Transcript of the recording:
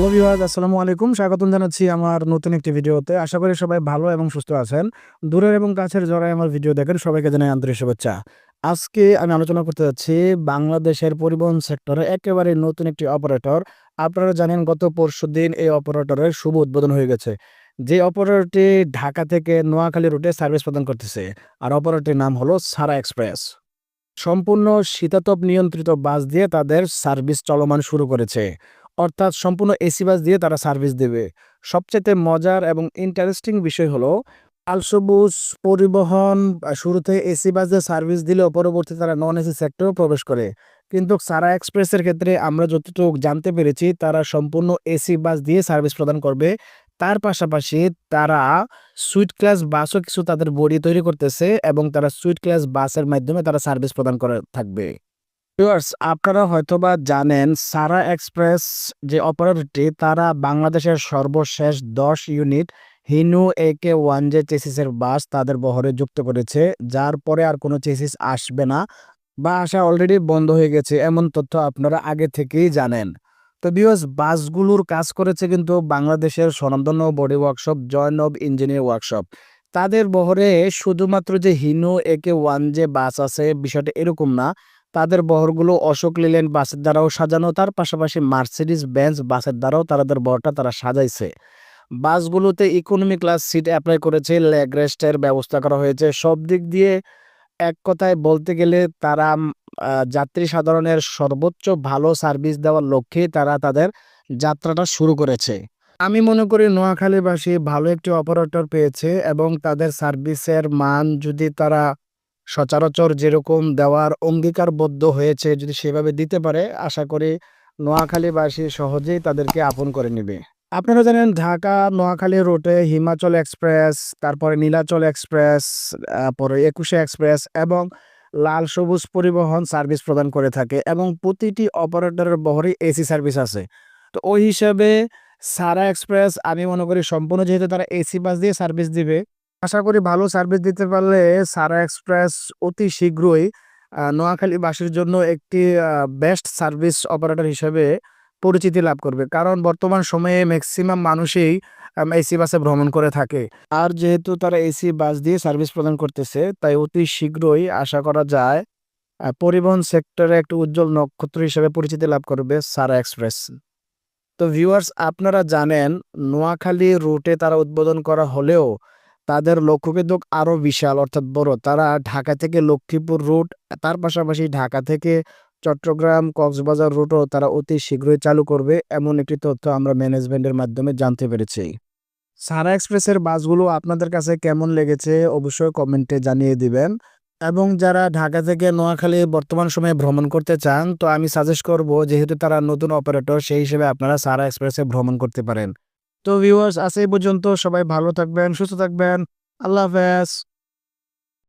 Hello viewers, আসসালামু আলাইকুম। স্বাগতম জানাচ্ছি আমার নতুন একটি ভিডিওতে। আশা করি সবাই ভালো এবং সুস্থ আছেন। দূরের এবং কাছের যারাই আমার ভিডিও দেখেন সবাইকে জানাই আন্তরিক শুভেচ্ছা। আজকে আমি আলোচনা করতে যাচ্ছি বাংলাদেশের পরিবহন সেক্টরে একেবারে নতুন একটি অপারেটর। আপনারা জানেন গত পরশুদিন এই অপারেটরের শুভ উদ্বোধন হয়ে গেছে। যে অপারেটরটি ঢাকা থেকে নোয়াখালী রুটে সার্ভিস প্রদান করতেছে। আর অপারেটরটির নাম হলো সারা এক্সপ্রেস। সম্পূর্ণ শীতাতপ নিয়ন্ত্রিত বাস দিয়ে তাদের সার্ভিস চলমান শুরু করেছে। অর্থাৎ সম্পূর্ণ এসি বাস দিয়ে তারা সার্ভিস দেবে। সবচাইতে মজার এবং ইন্টারেস্টিং বিষয় হলো আল-সবুজ পরিবহন শুরুতে এসি বাস দিয়ে সার্ভিস দিলেও পরবর্তীতে তারা নন এসি সেক্টরেও প্রবেশ করে। কিন্তু সারা এক্সপ্রেসের ক্ষেত্রে আমরা যতটুকু জানতে পেরেছি তারা সম্পূর্ণ এসি বাস দিয়ে সার্ভিস প্রদান করবে। তার পাশাপাশি তারা সুইট ক্লাস বাসও কিছু তাদের বডি তৈরি করতেছে এবং তারা সুইট ক্লাস বাসের মাধ্যমে তারা সার্ভিস প্রদান করে থাকবে। ভিউয়ার্স, আপনারা হয়তোবা জানেন সারা এক্সপ্রেস যে অপারেটরটি তারা বাংলাদেশের সর্বশেষ ১০ ইউনিট হিনু AK-1 যে চেসিসের বাস তাদের বহরে যুক্ত করেছে, যার পরে আর কোনো চেসিস আসবে না বা আসা অলরেডি বন্ধ হয়ে গেছে এমন তথ্য আপনারা আগে থেকেই জানেন। তো ভিউয়ার্স, বাসগুলোর কাজ করেছে কিন্তু বাংলাদেশের স্বনামধন্য body workshop Zainab engineer workshop. তাদের বহরে শুধুমাত্র যে হিনু AK-1 যে বাস আছে বিষয়টা এরকম না। তাদের বহরগুলো অশোক লেল্যান্ড বাসের দ্বারাও সাজানো, তার পাশাপাশি মার্সিডিজ বেঞ্জ বাসের দ্বারাও তাদের বহরটা তারা সাজাইছে। বাসগুলোতে ইকোনমি ক্লাস সিট এপ্লাই করেছে, লেগ রেস্টের ব্যবস্থা করা হয়েছে। সব দিক দিয়ে এক কথায় বলতে গেলে তারা যাত্রী সাধারণের সর্বোচ্চ ভালো সার্ভিস দেওয়ার লক্ষ্যেই তারা তাদের যাত্রাটা শুরু করেছে। আমি মনে করি নোয়াখালীবাসী ভালো একটি অপারেটর পেয়েছে এবং তাদের সার্ভিসের মান যদি তারা সচরাচর যেরকম দেওয়ার অঙ্গীকারবদ্ধ হয়েছে যদি সেভাবে দিতে পারে, আশা করি নোয়াখালীবাসী সহজেই তাদেরকে আপন করে নিবে। আপনারা জানেন ঢাকা নোয়াখালী রুটে হিমাচল এক্সপ্রেস, তারপরে নীলাচল এক্সপ্রেস, পরে ২১শে এক্সপ্রেস এবং লাল সবুজ পরিবহন সার্ভিস প্রদান করে থাকে এবং প্রতিটি অপারেটরের বহরেই এসি সার্ভিস আছে। তো ওই হিসাবে সারা এক্সপ্রেস আমি মনে করি সম্পূর্ণ যেহেতু তারা এসি বাস দিয়ে সার্ভিস দিবে, আশা করি ভালো সার্ভিস দিতে পারলে সারা এক্সপ্রেস অতি শীঘ্রই নোয়াখালীবাসীর জন্য একটি বেস্ট সার্ভিস অপারেটর হিসেবে পরিচিতি লাভ করবে। কারণ বর্তমান সময়ে ম্যাক্সিমাম মানুষই এসি বাসে ভ্রমণ করে থাকে। আর যেহেতু তারা এসি বাস দিয়ে সার্ভিস প্রদান করতেছে, তাই অতি শীঘ্রই আশা করা যায় পরিবহন সেক্টরে একটা উজ্জ্বল নক্ষত্র হিসেবে পরিচিতি লাভ করবে সারা এক্সপ্রেস। তো ভিউয়ার্স, আপনারা জানেন নোয়াখালী রুটে তারা উদ্বোধন করা হলেও তাদের লক্ষ্য কিন্তু আরো বিশাল অর্থাৎ বড়। তারা ঢাকা থেকে লক্ষ্মীপুর রুট, তার পাশাপাশি ঢাকা থেকে চট্টগ্রাম কক্সবাজার রুটও তারা অতি শীঘ্রই চালু করবে এমন একটি তথ্য আমরা ম্যানেজমেন্টের মাধ্যমে জানতে পেরেছি। সারা এক্সপ্রেসের বাসগুলো আপনাদের কাছে কেমন লেগেছে অবশ্যই কমেন্টে জানিয়ে দিবেন। এবং যারা ঢাকা থেকে নোয়াখালী বর্তমান সময়ে ভ্রমণ করতে চান, তো আমি সাজেস্ট করব যেহেতু তারা নতুন অপারেটর সেই হিসেবে আপনারা সারা এক্সপ্রেসে ভ্রমণ করতে পারেন। তো ভিউয়ার্স, আজ এই পর্যন্ত। সবাই ভালো থাকবেন, সুস্থ থাকবেন। আল্লাহ হাফেজ।